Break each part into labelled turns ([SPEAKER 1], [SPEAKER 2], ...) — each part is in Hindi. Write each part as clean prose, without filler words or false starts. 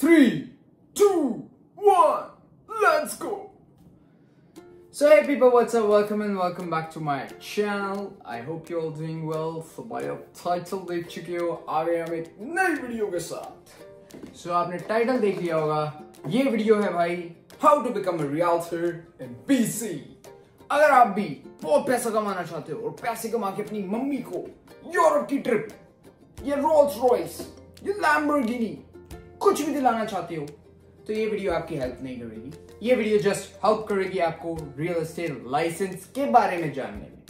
[SPEAKER 1] 3, 2, 1, let's go! So hey people, what's up? Welcome and welcome back to my channel. I hope you're all doing well. So भाई आप टाइटल देख चुके हो, आ गए हम एक नई वीडियो के साथ. So आपने टाइटल देख लिया होगा. ये वीडियो है भाई How to become a realtor in BC. अगर आप भी बहुत पैसा कमाना चाहते हो और पैसे कमा के अपनी मम्मी को यूरोप की ट्रिप, ये रोल्स रॉयस, ये लैम्बोर्गिनी कुछ भी दिलाना चाहते हो, तो ये वीडियो आपकी हेल्प नहीं करेगी. ये वीडियो जस्ट हेल्प करेगी आपको रियल एस्टेट लाइसेंस के बारे में जानने में,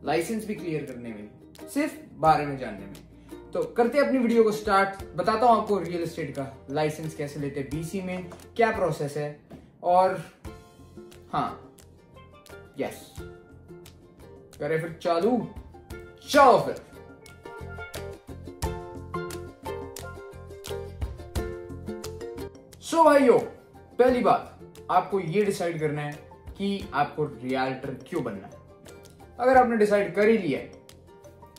[SPEAKER 1] लाइसेंस भी क्लियर करने में, सिर्फ बारे में जानने में. तो करते हैं अपनी वीडियो को स्टार्ट. बताता हूं आपको रियल एस्टेट का लाइसेंस कैसे लेते हैं बीसी में, क्या प्रोसेस है. और हाँ, यस, करें फिर चालू. चलो फिर. सो भाइयों, पहली बात आपको ये डिसाइड करना है कि आपको रियल्टर क्यों बनना है. अगर आपने डिसाइड कर ही लिया है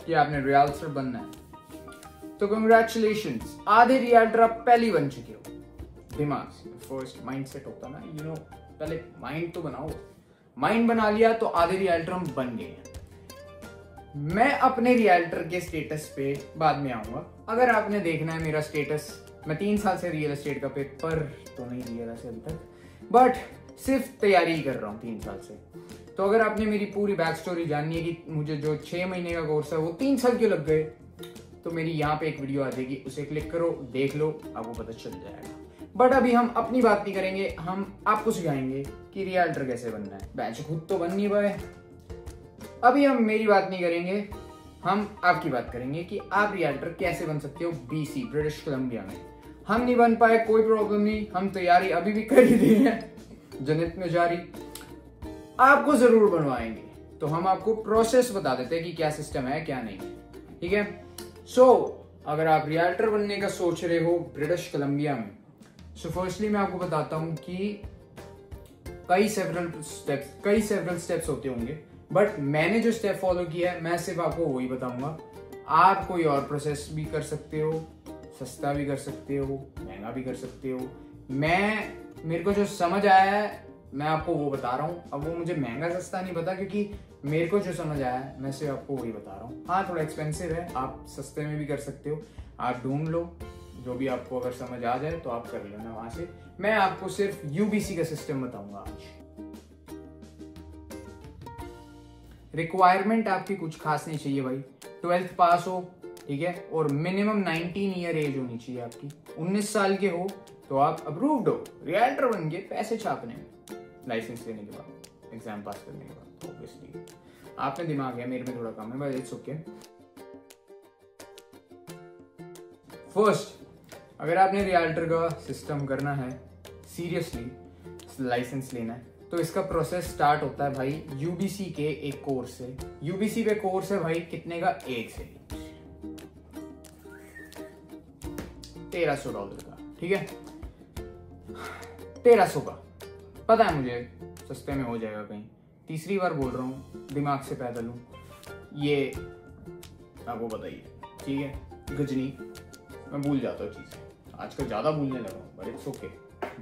[SPEAKER 1] कि आपने रियल्टर बनना है तो कंग्रेचुलेशंस, आधे रियल्टर आप पहले ही बन चुके हो. दिमाग से फर्स्ट माइंड सेट होता ना, पहले माइंड तो बनाओ. माइंड बना लिया तो आधे रियल्टर हम बन गए हैं. मैं अपने रियल्टर के स्टेटस पे बाद में आऊंगा. अगर आपने देखना है मेरा स्टेटस, मैं 3 साल से रियल एस्टेट का पेपर तो नहीं दिया वैसे अभी तक, बट सिर्फ तैयारी ही कर रहा हूँ 3 साल से. तो अगर आपने मेरी पूरी बैक स्टोरी जाननी है कि मुझे जो 6 महीने का कोर्स है वो 3 साल क्यों लग गए, तो मेरी यहाँ पे एक वीडियो आ जाएगी, उसे क्लिक करो, देख लो, आपको पता चल जाएगा. बट अभी हम अपनी बात नहीं करेंगे, हम आपको सिखाएंगे कि रियल्टर कैसे बनना है. बैच खुद तो बन नहीं पाए. अभी हम मेरी बात नहीं करेंगे, हम आपकी बात करेंगे कि आप रियल्टर कैसे बन सकते हो बीसी, ब्रिटिश कोलंबिया में. हम नहीं बन पाए, कोई प्रॉब्लम नहीं, हम तैयारी अभी भी कर ही रहे हैं, जन्नत में जारी. आपको जरूर बनवाएंगे. तो हम आपको प्रोसेस बता देते हैं कि क्या सिस्टम है क्या नहीं, ठीक है. सो अगर आप रियल्टर बनने का सोच रहे हो ब्रिटिश कोलंबिया में, सो फर्स्टली मैं आपको बताता हूं कि कई सेवरल स्टेप्स होते होंगे, बट मैंने जो स्टेप फॉलो किया है मैं सिर्फ आपको वही बताऊंगा. आप कोई और प्रोसेस भी कर सकते हो, सस्ता भी कर सकते हो, महंगा भी कर सकते हो. मेरे को जो समझ आया है मैं आपको वो बता रहा हूँ. अब वो मुझे महंगा सस्ता नहीं पता, क्योंकि मेरे को जो समझ आया है मैं सिर्फ आपको वही बता रहा हूँ. हाँ, थोड़ा एक्सपेंसिव है, आप सस्ते में भी कर सकते हो. आप ढूंढ लो जो भी आपको अगर समझ आ जाए तो आप कर लेना वहां से. मैं आपको सिर्फ यूबीसी का सिस्टम बताऊंगा आज. रिक्वायरमेंट आपकी कुछ खास नहीं चाहिए भाई. 12th पास हो, ठीक है, और मिनिमम 19 ईयर एज होनी चाहिए आपकी. 19 साल के हो तो आप अप्रूव्ड हो रियल्टर बन के पैसे छापने में, लाइसेंस लेने के बाद, एग्जाम पास करने के बाद. ऑब्वियसली आपने दिमाग है, मेरे में थोड़ा कम है, बट इट्स ओके. फर्स्ट, अगर आपने रियल्टर का सिस्टम करना है सीरियसली, लाइसेंस लेना है, तो इसका प्रोसेस स्टार्ट होता है भाई यूबीसी के एक कोर्स से. यूबीसी पे कोर्स है भाई कितने का, एक से $1300 का, ठीक है. 1300 का पता है मुझे, सस्ते में हो जाएगा कहीं. तीसरी बार बोल रहा हूँ, दिमाग से पैदल हूँ, ये आपको बताइए, ठीक है. गजनी, मैं भूल जाता हूँ चीजें, आजकल ज्यादा भूलने लगा हूँ, बट इट्स ओके.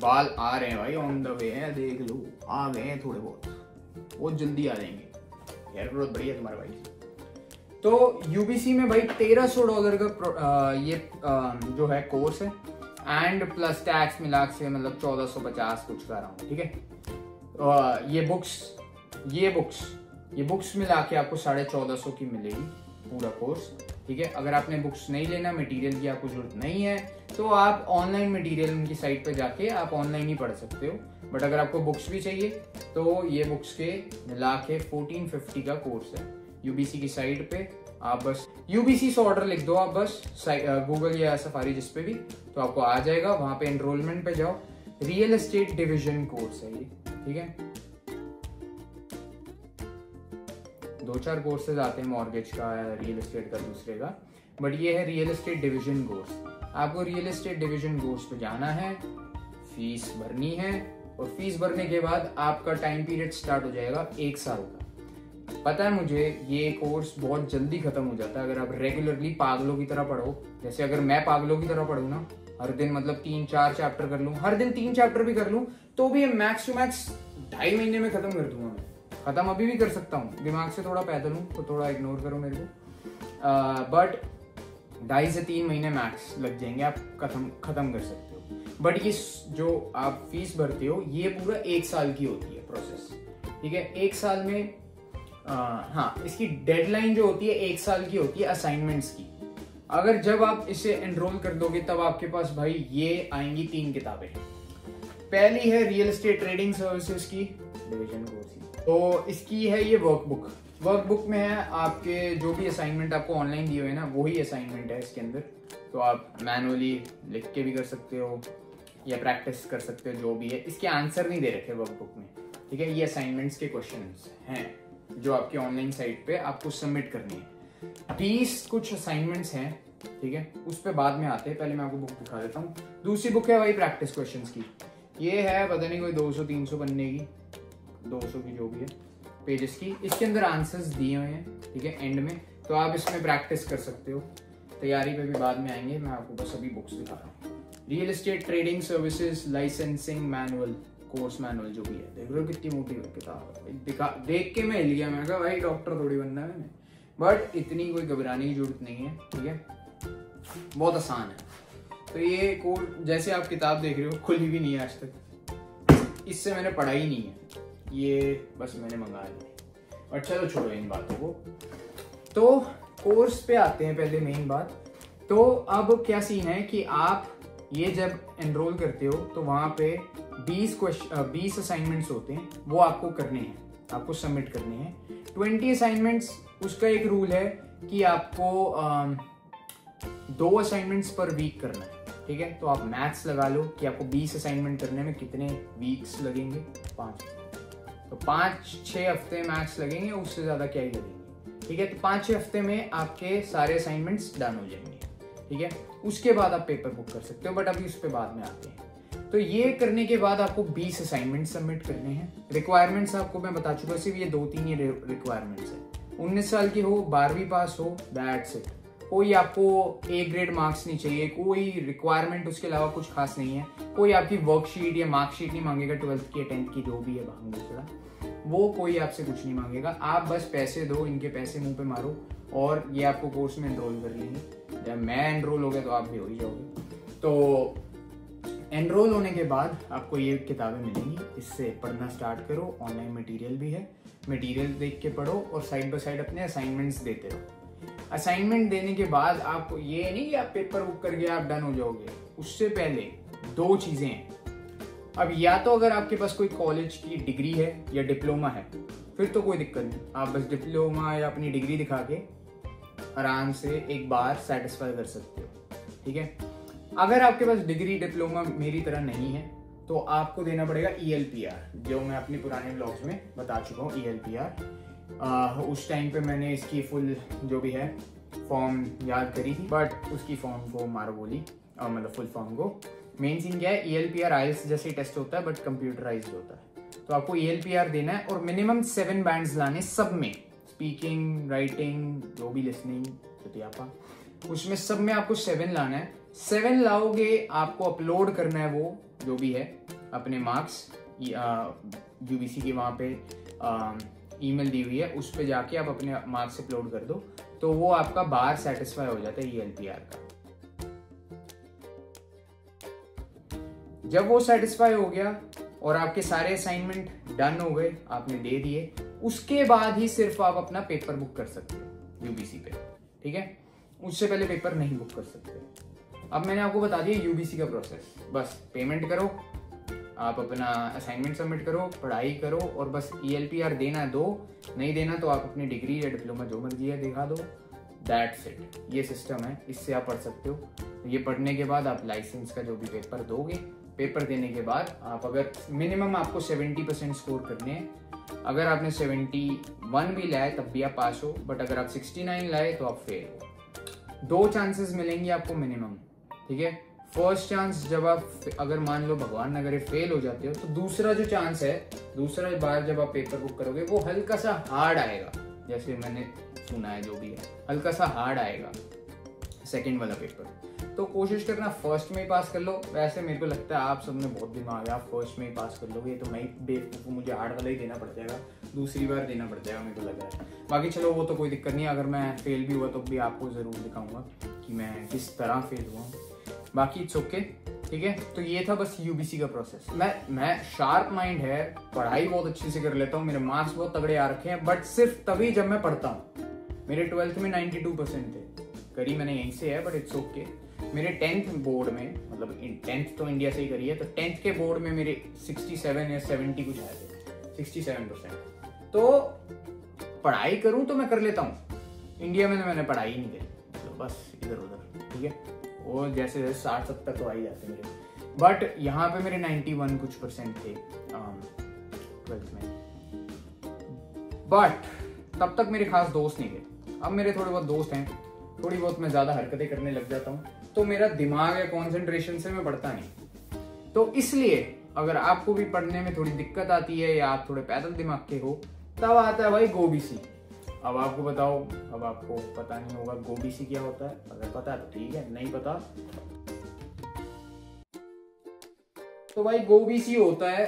[SPEAKER 1] बाल आ रहे हैं भाई, ऑन द वे है, देख लो, आ गए हैं थोड़े बहुत जल्दी आ जाएंगे. हेयर ग्रोथ बढ़िया तुम्हारे भाई. तो यूबीसी में भाई $1300 का ये जो है कोर्स है, एंड प्लस टैक्स मिला से मतलब 1450 कुछ का रहा हूँ, ठीक है. ये बुक्स मिला के आपको 1450 की मिलेगी पूरा कोर्स, ठीक है. अगर आपने बुक्स नहीं लेना, मटेरियल की आपको जरूरत नहीं है, तो आप ऑनलाइन मटेरियल उनकी साइट पे जाके आप ऑनलाइन ही पढ़ सकते हो. बट अगर आपको बुक्स भी चाहिए तो ये बुक्स के मिला के 1450 का कोर्स है यूबीसी की साइट पे. आप बस यूबीसी से ऑर्डर लिख दो, आप बस गूगल या सफारी जिस पे भी, तो आपको आ जाएगा. वहां पे एनरोलमेंट पे जाओ. रियल एस्टेट डिवीजन कोर्स है ये, ठीक है. 2-4 कोर्सेज आते हैं, मॉर्गेज का, रियल एस्टेट का दूसरे का, बट ये है रियल एस्टेट डिवीजन कोर्स. आपको रियल एस्टेट डिवीजन कोर्स पे जाना है, फीस भरनी है, और फीस भरने के बाद आपका टाइम पीरियड स्टार्ट हो जाएगा 1 साल का. पता है मुझे ये कोर्स बहुत जल्दी खत्म हो जाता है अगर आप रेगुलरली पागलों की तरह पढ़ो. जैसे अगर मैं पागलों की तरह पढ़ूँ ना, हर दिन मतलब 3-4 चैप्टर कर लूँ, हर दिन 3 चैप्टर भी कर लूँ तो भी मैक्स टू मैक्स 2.5 महीने में खत्म कर दूंगा मैं। खत्म अभी भी कर सकता हूँ, दिमाग से थोड़ा पैदल हूँ तो थोड़ा इग्नोर करो मेरे को, बट 2.5 से 3 महीने मैक्स लग जाएंगे, आप खत्म कर सकते हो। बट ये जो आप फीस भरते हो ये पूरा 1 साल की होती है प्रोसेस, ठीक है। 1 साल में हाँ, इसकी डेडलाइन जो होती है 1 साल की होती है असाइनमेंट्स की। अगर जब आप इसे एनरोल कर दोगे तब आपके पास भाई ये आएंगी 3 किताबें। पहली है रियल एस्टेट ट्रेडिंग सर्विसेज की डिवीजन कोर्स, तो इसकी है ये वर्कबुक में है आपके जो भी असाइनमेंट आपको ऑनलाइन दिए हुए ना वही असाइनमेंट है इसके अंदर। तो आप मैनुअली लिख के भी कर सकते हो या प्रैक्टिस कर सकते हो, जो भी है। इसके आंसर नहीं दे रखे वर्कबुक में, ठीक है। ये असाइनमेंट्स के क्वेश्चंस हैं जो आपके ऑनलाइन साइट पे आपको सबमिट करनी है। 20 कुछ असाइनमेंट्स हैं, ठीक है, उस पर बाद में आते हैं। पहले मैं आपको बुक दिखा देता हूँ। दूसरी बुक है भाई प्रैक्टिस क्वेश्चंस की, ये है पता नहीं कोई 200-300 पन्ने की, 200 की जो भी है पेजेस की। इसके अंदर आंसर्स दिए हुए हैं, ठीक है, एंड में, तो आप इसमें प्रैक्टिस कर सकते हो। तैयारी पे भी बाद में आएंगे, मैं आपको बस अभी बुक्स दिखा रहा हूँ। Real estate trading services licensing manual, course manual जो भी है, देख रहे हो कितनी मोटी किताब है। देख के मैं हिल गया, मैं कहा भाई डॉक्टर थोड़ी बनना है मैंने, बट इतनी कोई घबराने की जरूरत नहीं है, ठीक है, बहुत आसान है। तो ये कोर्स जैसे आप किताब देख रहे हो खुली भी नहीं है आज तक, इससे मैंने पढ़ा ही नहीं है, ये बस मैंने मंगा लिया। और चलो छोड़ो इन बातों को, तो कोर्स पे आते हैं। पहले मेन बात, तो अब क्या सीन है कि आप ये जब एनरोल करते हो तो वहां पे 20 असाइनमेंट्स होते हैं, वो आपको करने हैं, आपको सबमिट करने हैं। 20 असाइनमेंट्स, उसका एक रूल है कि आपको 2 असाइनमेंट्स पर वीक करना है, ठीक है। तो आप मैथ्स लगा लो कि आपको 20 असाइनमेंट करने में कितने वीक्स लगेंगे, 5, तो 5-6 हफ्ते मैथ्स लगेंगे, उससे ज्यादा क्या ही लगेंगे, ठीक है। तो 5-6 हफ्ते में आपके सारे असाइनमेंट्स डन हो जाएंगे, ठीक है। उसके बाद आप पेपर बुक कर सकते हो, बट अभी उस पर बाद में आते हैं। तो ये करने के बाद आपको 20 असाइनमेंट सबमिट करने हैं। रिक्वायरमेंट्स आपको मैं बता चुका, सिर्फ ये 2-3 ही रिक्वायरमेंट्स है। 19 साल के हो, 12वीं पास हो, दैट्स इट। कोई आपको A ग्रेड मार्क्स नहीं चाहिए, कोई रिक्वायरमेंट उसके अलावा कुछ खास नहीं है। कोई आपकी वर्कशीट या मार्कशीट नहीं मांगेगा, 12th की 10th की जो भी है भांग दूसरा, वो कोई आपसे कुछ नहीं मांगेगा। आप बस पैसे दो, इनके पैसे मुंह पे मारो और ये आपको कोर्स में एनरोल कर लेंगे। जब मैं एनरोल हो गया तो आप भी हो ही जाओगे। तो एनरोल होने के बाद आपको ये किताबें मिलेंगी, इससे पढ़ना स्टार्ट करो। ऑनलाइन मटेरियल भी है, मटेरियल देख के पढ़ो और साइड बाय साइड अपने असाइनमेंट्स देते रहो। असाइनमेंट देने के बाद आपको ये नहीं कि आप पेपर बुक करके आप डन हो जाओगे, उससे पहले 2 चीजें हैं। अब या तो अगर आपके पास कोई कॉलेज की डिग्री है या डिप्लोमा है, फिर तो कोई दिक्कत नहीं, आप बस डिप्लोमा या अपनी डिग्री दिखा के आराम से एक बार सेटिस्फाई कर सकते हो, ठीक है। अगर आपके पास डिग्री डिप्लोमा मेरी तरह नहीं है तो आपको देना पड़ेगा ELPR, जो मैं अपने पुराने ब्लॉग्स में बता चुका हूँ। ELPR उस टाइम पे मैंने इसकी फुल जो भी है फॉर्म याद करी थी, बट उसकी फॉर्म को मारो बोली, मतलब फुल फॉर्म को। मेन सीन क्या है, ELPR IELTS जैसे टेस्ट होता है बट कंप्यूटराइज्ड होता है। तो आपको ELPR देना है और मिनिमम 7 बैंड्स लाने सब में, स्पीकिंग, राइटिंग, जो भी लिसनिंग, चुतियापा, उसमें सब में आपको 7 लाना है। 7 लाओगे, आपको अपलोड करना है वो जो भी है अपने मार्क्स, UBC की वहाँ पे ईमेल दी हुई है, उस पे जाके आप अपने मार्क्स अपलोड कर दो, तो वो आपका बार सेटिस्फाई हो जाता है ELPR का। जब वो सेटिस्फाई हो गया और आपके सारे असाइनमेंट डन हो गए, आपने दे दिए, उसके बाद ही सिर्फ आप अपना पेपर बुक कर सकते हो UBC पे, ठीक है। उससे पहले पेपर नहीं बुक कर सकते। अब मैंने आपको बता दिया UBC का प्रोसेस, बस पेमेंट करो, आप अपना असाइनमेंट सबमिट करो, पढ़ाई करो और बस ELPR देना दो, नहीं देना तो आप अपनी डिग्री या डिप्लोमा जो मर्जी है दिखा दो, दैट्स इट। ये सिस्टम है, इससे आप पढ़ सकते हो। ये पढ़ने के बाद आप लाइसेंस का जो भी पेपर दोगे, पेपर देने के बाद आप अगर मिनिमम आपको 70% स्कोर करने हैं, अगर आपने 71 भी लाए तब भी आप पास हो, बट अगर आप 69 लाए तो आप फेल हो। 2 चांसेस मिलेंगे आपको मिनिमम, ठीक है। फर्स्ट चांस जब आप अगर मान लो भगवान न करे फेल हो जाते हो, तो दूसरा जो चांस है, दूसरा बार जब आप पेपर बुक करोगे वो हल्का सा हार्ड आएगा, जैसे मैंने सुना है जो भी है, हल्का सा हार्ड आएगा सेकंड वाला पेपर। तो कोशिश करना फर्स्ट में ही पास कर लो। वैसे मेरे को लगता है आप सब में बहुत दिमाग है, आप फर्स्ट में ही पास कर लोगे। तो मैं बेवकूफ हूँ, मुझे 8 वाला ही देना पड़ जाएगा, दूसरी बार देना पड़ जाएगा मेरे को लग रहा है। बाकी चलो वो तो कोई दिक्कत नहीं, अगर मैं फेल भी हुआ तो भी आपको ज़रूर दिखाऊंगा कि मैं किस तरह फेल हुआ हूँ। बाकी इट्स ओके, ठीक है। तो ये था बस यूबीसी का प्रोसेस। मैं शार्प माइंड है, पढ़ाई बहुत अच्छी से कर लेता हूँ, मेरे मार्क्स बहुत तगड़े आ रखे हैं, बट सिर्फ तभी जब मैं पढ़ता हूँ। मेरे 12th में 92% थे, करी मैंने यहीं से है, बट इट्स ओके। मेरे 10th बोर्ड में, मतलब 10th तो इंडिया से ही करी है, तो 10th के बोर्ड में मेरे 67 या 70 कुछ आए थे, 67%। तो पढ़ाई करूं तो मैं कर लेता हूँ। इंडिया में तो मैंने पढ़ाई ही नहीं करी, तो बस इधर उधर, ठीक है। वो जैसे 60-70 तो आ ही जाते मेरे, बट यहाँ पे मेरे 91 कुछ % थे 12th में। बट तब तक मेरे खास दोस्त नहीं थे। अब मेरे थोड़े बहुत दोस्त हैं, थोड़ी बहुत मैं ज्यादा हरकतें करने लग जाता हूँ, तो मेरा दिमाग या कॉन्सेंट्रेशन से मैं पढ़ता नहीं। तो इसलिए अगर आपको भी पढ़ने में थोड़ी दिक्कत आती है या आप थोड़े पैदल दिमाग के हो, तब आता है भाई गोबीसी। अब आपको बताओ, अब आपको पता नहीं होगा गोबीसी क्या होता है, अगर पता है तो ठीक है, नहीं पता तो भाई गोबीसी होता है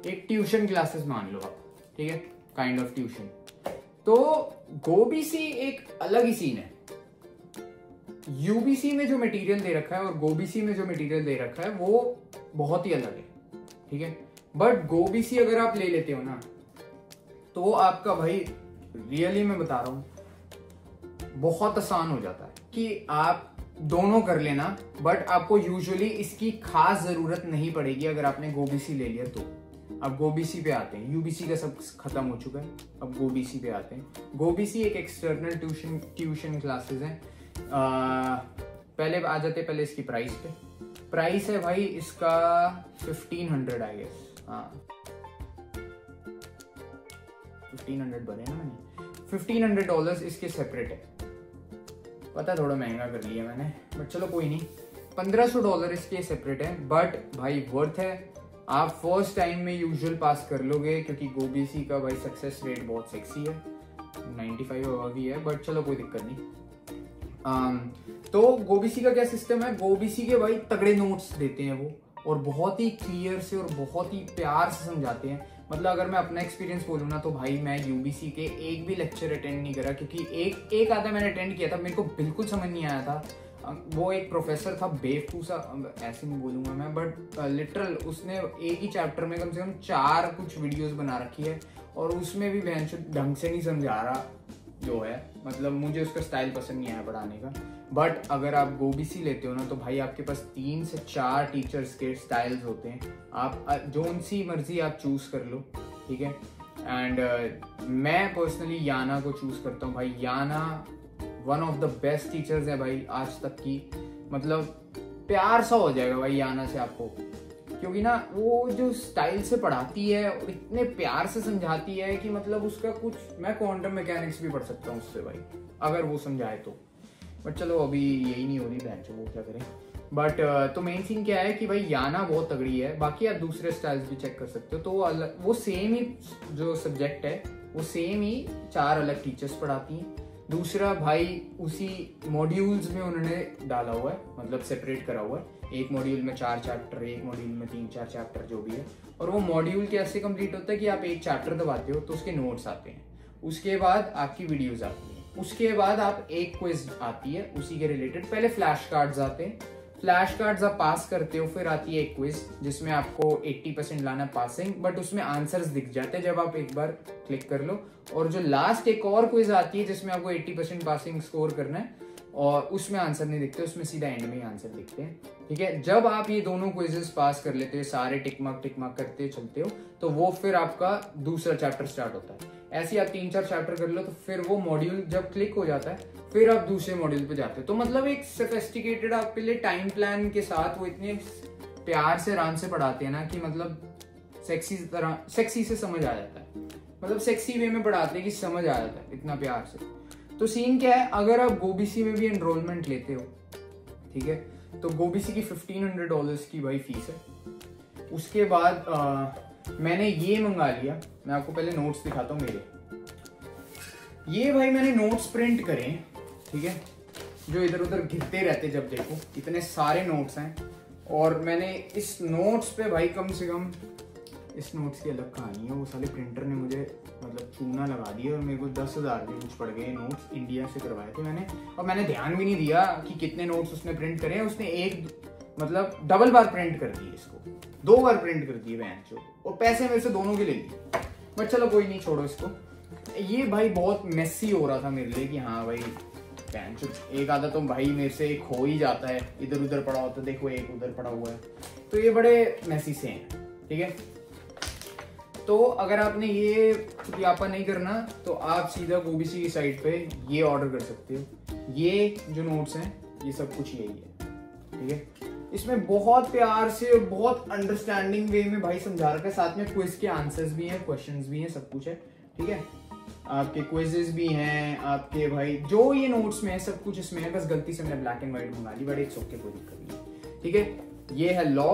[SPEAKER 1] एक ट्यूशन क्लासेस मान लो आप, ठीक है, काइंड ऑफ ट्यूशन। तो गोबीसी एक अलग ही सीन है। यूबीसी में जो मटेरियल दे रखा है और गोबीसी में जो मटेरियल दे रखा है वो बहुत ही अलग है, ठीक है। बट गोबीसी अगर आप ले लेते हो ना, तो आपका भाई रियली मैं बता रहा हूं बहुत आसान हो जाता है कि आप दोनों कर लेना। बट आपको यूजुअली इसकी खास जरूरत नहीं पड़ेगी अगर आपने गोबीसी ले लिया तो। अब गोबीसी पे आते हैं, यूबीसी का सब खत्म हो चुका है, अब गोबीसी पे आते हैं। गोबीसी एक एक्सटर्नल ट्यूशन क्लासेस हैं। पहले आ जाते, पहले इसकी प्राइस पे। प्राइस है भाई इसका 1500 आई गेस, हाँ 1500 बने ना मैंने, $1500 इसके सेपरेट है। पता थोड़ा महंगा कर लिया मैंने, बट चलो कोई नहीं, $1500 इसके सेपरेट है। बट भाई वर्थ है। आप फर्स्ट टाइम में यूजुअल पास कर लोगे, क्योंकि गोबीसी का भाई सक्सेस रेट बहुत सेक्सी है, 95 भी है, बट चलो कोई दिक्कत नहीं। तो गोबीसी का क्या सिस्टम है, गोबीसी के भाई तगड़े नोट्स देते हैं वो, और बहुत ही क्लियर से और बहुत ही प्यार से समझाते हैं। मतलब अगर मैं अपना एक्सपीरियंस बोलूँ ना, तो भाई मैं यूबीसी के एक भी लेक्चर अटेंड नहीं करा, क्योंकि एक आधा मैंने अटेंड किया था, मेरे को बिल्कुल समझ नहीं आया था। वो एक प्रोफेसर था बेवकूफ सा, ऐसे नहीं बोलूंगा मैं, बट लिटरल उसने एक ही चैप्टर में कम से कम 4 कुछ वीडियोस बना रखी है, और उसमें भी ढंग से नहीं समझा रहा जो है। मतलब मुझे उसका स्टाइल पसंद नहीं आया पढ़ाने का। बट अगर आप गोबीसी लेते हो ना, तो भाई आपके पास 3 से 4 टीचर्स के स्टाइल्स होते हैं, आप जोन सी मर्जी आप चूज कर लो, ठीक है। एंड मैं पर्सनली याना को चूज करता हूँ भाई। याना one of the best teachers है भाई आज तक की। मतलब प्यार सा हो जाएगा भाई याना से आपको, क्योंकि ना वो जो स्टाइल से पढ़ाती है और इतने प्यार से समझाती है कि मतलब उसका कुछ, मैं क्वांटम मैकेनिक्स भी पढ़ सकता हूँ उससे भाई, अगर वो समझाए तो। बट चलो अभी यही नहीं हो रही बहन, वो क्या करें। बट तो मेन सीन क्या है कि भाई याना बहुत तगड़ी है। बाकी आप दूसरे स्टाइल्स भी चेक कर सकते हो, तो वो सेम ही जो सब्जेक्ट है वो सेम ही 4 अलग टीचर्स पढ़ाती हैं। दूसरा भाई उसी मॉड्यूल्स में उन्होंने डाला हुआ है, मतलब सेपरेट करा हुआ है। एक मॉड्यूल में 4 चैप्टर, एक मॉड्यूल में 3-4 चैप्टर जो भी है। और वो मॉड्यूल कैसे कंप्लीट होता है कि आप एक चैप्टर दबाते हो तो उसके नोट्स आते हैं, उसके बाद आपकी वीडियोस आती हैं, उसके बाद आप एक क्विज आती है उसी के रिलेटेड। पहले फ्लैश कार्ड्स आते हैं, फ्लैश कार्ड्स आप पास करते हो, फिर आती है एक क्विज जिसमें आपको 80% लाना पासिंग, बट उसमें आंसर्स दिख जाते हैं जब आप एक बार क्लिक कर लो। और जो लास्ट एक और क्विज आती है जिसमें आपको 80% पासिंग स्कोर करना है, और उसमें आंसर नहीं दिखते, उसमें सीधा एंड में ही आंसर दिखते हैं, ठीक है। जब आप ये दोनों क्विजेस पास कर लेते हो, सारे टिक मार्क करते चलते हो, तो वो फिर आपका दूसरा चैप्टर स्टार्ट होता है। ऐसे आप 3-4 चैप्टर कर लो, तो फिर वो मॉड्यूल जब क्लिक हो जाता है, फिर आप दूसरे मॉड्यूल पे जाते हो। तो मतलब एक सोफिस्टिकेटेड आपके लिए टाइम प्लान के साथ वो इतने प्यार से आराम से पढ़ाते हैं ना, कि मतलब सेक्सी से समझ आ जाता है। मतलब सेक्सी वे में पढ़ाते हैं कि समझ आ जाता है इतना प्यार से। तो सीन क्या है, अगर आप गोबीसी में भी एनरोलमेंट लेते हो, ठीक है, तो गोबीसी की $1500 की भाई फीस है। उसके बाद मैंने ये मंगा लिया, मैं आपको पहले नोट्स दिखाता हूँ मेरे। ये भाई मैंने नोट्स प्रिंट करे, ठीक है, जो इधर उधर गिरते रहते जब देखो, इतने सारे नोट्स हैं। और मैंने इस नोट्स पे भाई कम से कम, इस नोट्स की अलग कहानी है, वो साले प्रिंटर ने मुझे मतलब चूना लगा दिया और मेरे को 10,000 के कुछ पड़ गए। नोट्स इंडिया से करवाए थे मैंने, और मैंने ध्यान भी नहीं दिया कि कितने नोट्स उसने प्रिंट करे हैं। उसने एक मतलब डबल बार प्रिंट कर दिए, इसको 2 बार प्रिंट कर दिए बहन चो, और पैसे मेरे से दोनों के ले लिए। बट चलो कोई नहीं, छोड़ो इसको। ये भाई बहुत मेसी हो रहा था मेरे लिए कि हाँ भाई बहन चो, एक आधा तो भाई मेरे से एक हो ही जाता है, इधर उधर पड़ा होता, देखो एक उधर पड़ा हुआ है, तो ये बड़े मेसी से हैं, ठीक है। तो अगर आपने ये व्यापार नहीं करना तो आप सीधा गोबीसी की साइट पे ये ऑर्डर कर सकते हो। ये जो नोट्स हैं ये सब कुछ यही है, ठीक है। इसमें बहुत प्यार से, बहुत अंडरस्टैंडिंग वे में भाई समझा रखा है। साथ में क्विज के आंसर्स भी हैं, क्वेश्चंस भी हैं, सब कुछ है, ठीक है। आपके क्विजेस भी हैं, आपके भाई जो ये नोट्स में है सब कुछ इसमें है। बस गलती से मैंने ब्लैक एंड व्हाइट मंगा ली, बट इट्स ओके, कोई दिक्कत नहीं, ठीक है। ये है लॉ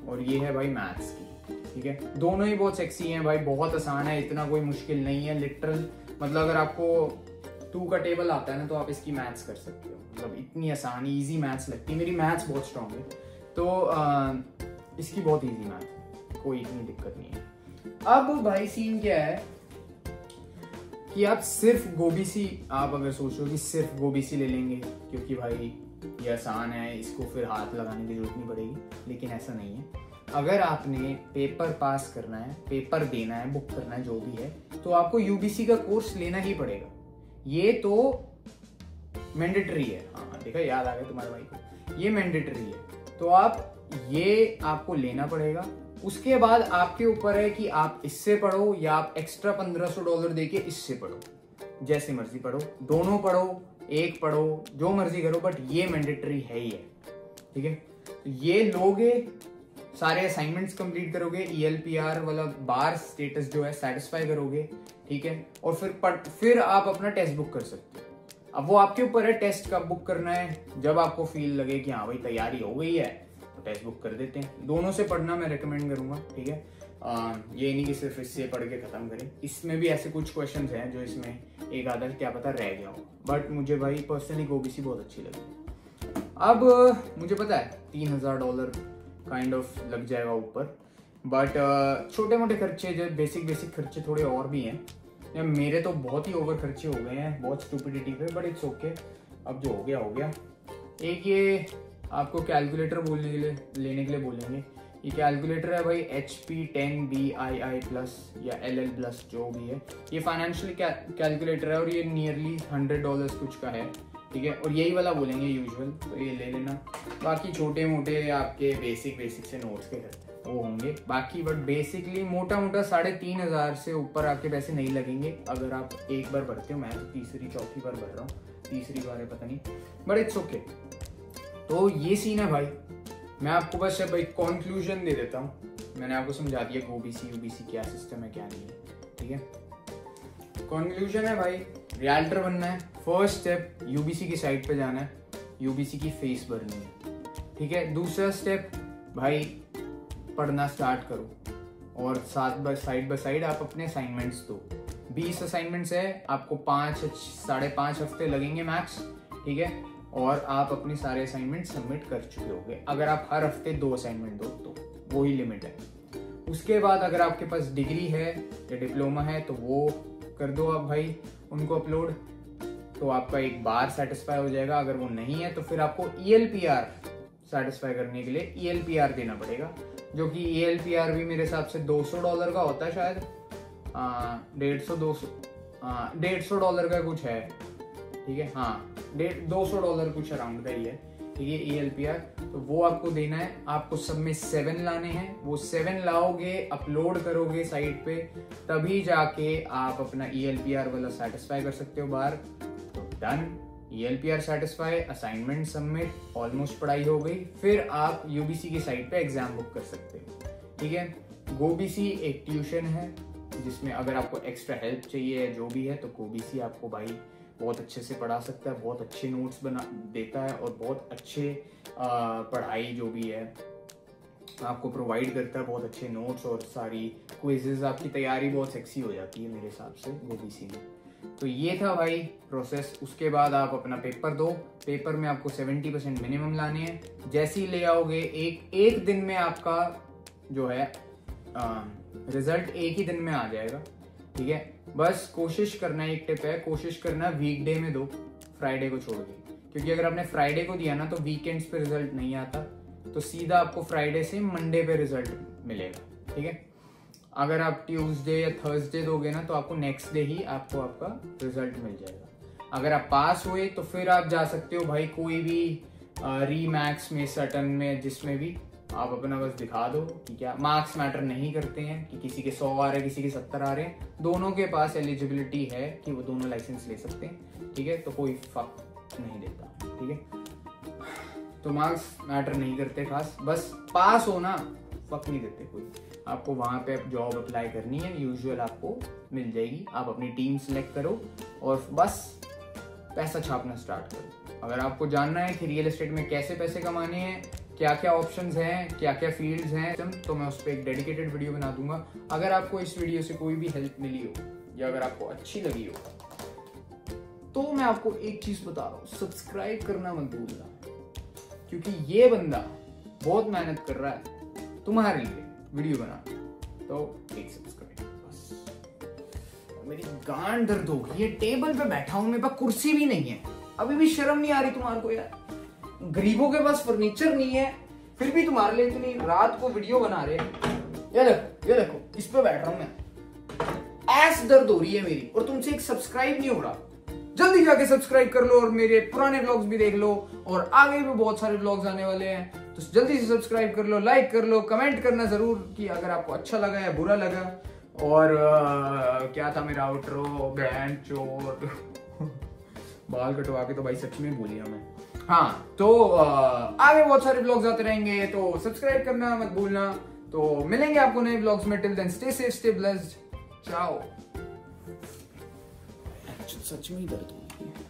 [SPEAKER 1] और ये है भाई मैथ्स की, ठीक है। दोनों ही बहुत सेक्सी हैं भाई, बहुत आसान है, इतना कोई मुश्किल नहीं है। लिटरल मतलब अगर आपको 2 का टेबल आता है ना तो आप इसकी मैथ्स कर सकते हो, मतलब इतनी आसान इजी मैथ्स लगती है। मेरी मैथ्स बहुत स्ट्रांग है तो इसकी बहुत इजी मैथ, कोई इतनी दिक्कत नहीं है। अब भाई सीन क्या है कि आप सिर्फ गोबीसी, आप अगर सोचो कि सिर्फ गोबीसी ले लेंगे क्योंकि भाई ये आसान है, इसको फिर हाथ लगाने की जरूरत नहीं पड़ेगी, लेकिन ऐसा नहीं है। अगर आपने पेपर पास करना है, पेपर देना है, बुक करना है, जो भी है, तो आपको यूबीसी का कोर्स लेना ही पड़ेगा। ये तो मैंडेटरी है। हाँ देखा, याद आ गया तुम्हारे भाई को, ये मैंडेटरी है, तो आप ये आपको लेना पड़ेगा। उसके बाद आपके ऊपर है कि आप इससे पढ़ो या आप एक्स्ट्रा $1500 देके इससे पढ़ो, जैसे मर्जी पढ़ो, दोनों पढ़ो, एक पढ़ो, जो मर्जी करो, बट ये मैंडेटरी है ही है, ठीक है। तो ये लोगे, सारे असाइनमेंट्स कंप्लीट करोगे, ELPR वाला बार स्टेटस जो है सेटिस्फाई करोगे, ठीक है, और फिर आप अपना टेस्ट बुक कर सकते हो। अब वो आपके ऊपर है, टेस्ट कब बुक करना है, जब आपको फील लगे कि हाँ भाई तैयारी हो गई है तो टेस्ट बुक कर देते हैं। दोनों से पढ़ना मैं रेकमेंड करूंगा, ठीक है। ये नहीं कि सिर्फ इससे पढ़ के खत्म करें, इसमें भी ऐसे कुछ क्वेश्चंस हैं जो इसमें एक आधा क्या पता रह गया हो, बट मुझे भाई पर्सनली गोबीसी बहुत अच्छी लगी। अब मुझे पता है $3000 काइंड ऑफ लग जाएगा ऊपर, बट छोटे मोटे खर्चे जो बेसिक खर्चे थोड़े और भी हैं। मेरे तो बहुत ही ओवर खर्चे हो गए हैं, बहुत स्टूपिडिटी पे, बट इट्स ओके, अब जो हो गया हो गया। एक ये आपको कैलकुलेटर बोलने के लिए लेने के लिए बोलेंगे। ये कैलकुलेटर है भाई HP 10BII प्लस या LL प्लस जो भी है, ये फाइनेंशियल कैलकुलेटर है और ये नियरली $100 कुछ का है, ठीक है। और यही वाला बोलेंगे यूजुअल, तो ये ले लेना। बाकी छोटे मोटे आपके बेसिक से नोट्स के वो होंगे बाकी, बट बेसिकली मोटा मोटा 3500 से ऊपर आपके पैसे नहीं लगेंगे अगर आप एक बार भरते हो। मैं तो तीसरी चौथी बार भर रहा हूँ, तीसरी बार है पता नहीं, बट इट्स ओके। तो ये सीन है भाई। मैं आपको बस भाई कंक्लूजन दे देता हूँ, मैंने आपको समझा दिया गोबीसी यूबीसी क्या सिस्टम है क्या नहीं है, ठीक है। कंक्लूजन है भाई, रियल्टर बनना है, फर्स्ट स्टेप यूबीसी की साइट पे जाना है, यूबीसी की फीस भरनी है, ठीक है। दूसरा स्टेप भाई पढ़ना स्टार्ट करो और साइड बाय साइड आप अपने असाइनमेंट्स दो। 20 असाइनमेंट्स है, आपको 5-5.5 हफ्ते लगेंगे मैक्स, ठीक है। और आप अपने सारे असाइनमेंट सबमिट कर चुके होंगे। अगर आप हर हफ्ते 2 असाइनमेंट दो तो वो ही लिमिट है। उसके बाद अगर आपके पास डिग्री है या डिप्लोमा है तो वो कर दो आप भाई उनको अपलोड, तो आपका एक बार सेटिस्फाई हो जाएगा। अगर वो नहीं है तो फिर आपको ELPR सेटिस्फाई करने के लिए ELPR देना पड़ेगा, जो कि ELPR भी मेरे हिसाब से $200 का होता है शायद, $150 का कुछ है, ठीक है। हाँ $200 कुछ अराउंड का ही है, ठीक है ELPR। तो वो आपको देना है, आपको सब में 7 लाने हैं, वो 7 लाओगे, अपलोड करोगे साइट पे, तभी जाके आप अपना ELPR वाला सेटिस्फाई कर सकते हो बार। तो done, ELPR satisfy, assignment submit, almost पढ़ाई हो गई, फिर आप यूबीसी की साइट पे एग्जाम बुक कर सकते हो, ठीक है। गोबीसी एक ट्यूशन है जिसमें अगर आपको एक्स्ट्रा हेल्प चाहिए जो भी है तो गोबीसी आपको भाई बहुत अच्छे से पढ़ा सकता है, बहुत अच्छे नोट्स बना देता है और बहुत अच्छे पढ़ाई जो भी है आपको प्रोवाइड करता है, बहुत अच्छे नोट्स और सारी क्विजेज, आपकी तैयारी बहुत सेक्सी हो जाती है मेरे हिसाब से गोबीसी में। तो ये था भाई प्रोसेस। उसके बाद आप अपना पेपर दो, पेपर में आपको 70% मिनिमम लाने हैं। जैसे ही ले आओगे एक दिन में आपका जो है रिजल्ट एक ही दिन में आ जाएगा, ठीक है। बस कोशिश करना, एक टिप है, कोशिश करना वीकडे में दो, फ्राइडे को छोड़ के, क्योंकि अगर आपने फ्राइडे को दिया ना तो वीकेंड्स पे रिजल्ट नहीं आता, तो सीधा आपको फ्राइडे से मंडे पे रिजल्ट मिलेगा, ठीक है। अगर आप ट्यूसडे या थर्सडे दोगे ना तो आपको नेक्स्ट डे ही आपको आपका रिजल्ट मिल जाएगा। अगर आप पास हुए तो फिर आप जा सकते हो भाई कोई भी रीमैक्स में, सटन में, जिसमें भी आप अपना बस दिखा दो कि क्या मार्क्स मैटर नहीं करते हैं, कि किसी के 100 आ रहे हैं किसी के 70 आ रहे हैं, दोनों के पास एलिजिबिलिटी है कि वो दोनों लाइसेंस ले सकते हैं, ठीक है। तो कोई फर्क नहीं देता, ठीक है। तो मार्क्स मैटर नहीं करते खास, बस पास होना फर्क नहीं देते कोई। आपको वहां पे जॉब अप्लाई करनी है, यूजुअल आपको मिल जाएगी। आप अपनी टीम सेलेक्ट करो और बस पैसा छापना स्टार्ट करो। अगर आपको जानना है कि रियल एस्टेट में कैसे पैसे कमाने हैं, क्या क्या ऑप्शंस हैं, क्या क्या फील्ड्स हैं, तो मैं उस पर एक डेडिकेटेड वीडियो बना दूंगा। अगर आपको इस वीडियो से कोई भी हेल्प मिली हो या अगर आपको अच्छी लगी हो तो मैं आपको एक चीज बता रहा हूँ, सब्सक्राइब करना मत भूलना, क्योंकि ये बंदा बहुत मेहनत कर रहा है तुम्हारे लिए वीडियो बना, तो एक सब्सक्राइब बस। मेरी गांड दर्द हो गई है, टेबल पे बैठा हूं, मेरे पास कुर्सी भी नहीं है, अभी भी शर्म नहीं आ रही तुम्हारे को यार? गरीबों के पास फर्नीचर नहीं है, फिर भी तुम्हारे लिए इतनी रात को वीडियो बना रहे हैं। ये देखो इस पे बैठ रहा हूं मैं, ऐस दर्द हो रही है मेरी, और तुमसे एक सब्सक्राइब नहीं हो रहा। जल्दी जाके सब्सक्राइब कर लो और मेरे पुराने व्लॉग्स भी देख लो, और आगे भी बहुत सारे व्लॉग्स आने वाले हैं, तो जल्दी से सब्सक्राइब कर लो, लाइक कर लो, कमेंट करना जरूर कि अगर आपको अच्छा लगा या बुरा लगा। और क्या था मेरा आउटरो, बैंड चोर बाल कटवा के तो भाई सच में भूल गया मैं। हाँ, तो आगे बहुत सारे व्लॉग्स आते रहेंगे, तो सब्सक्राइब करना मत भूलना। तो मिलेंगे आपको नए व्लॉग्स में, till then stay safe, stay blessed, ciao. सच में ही दर्द हो रही है।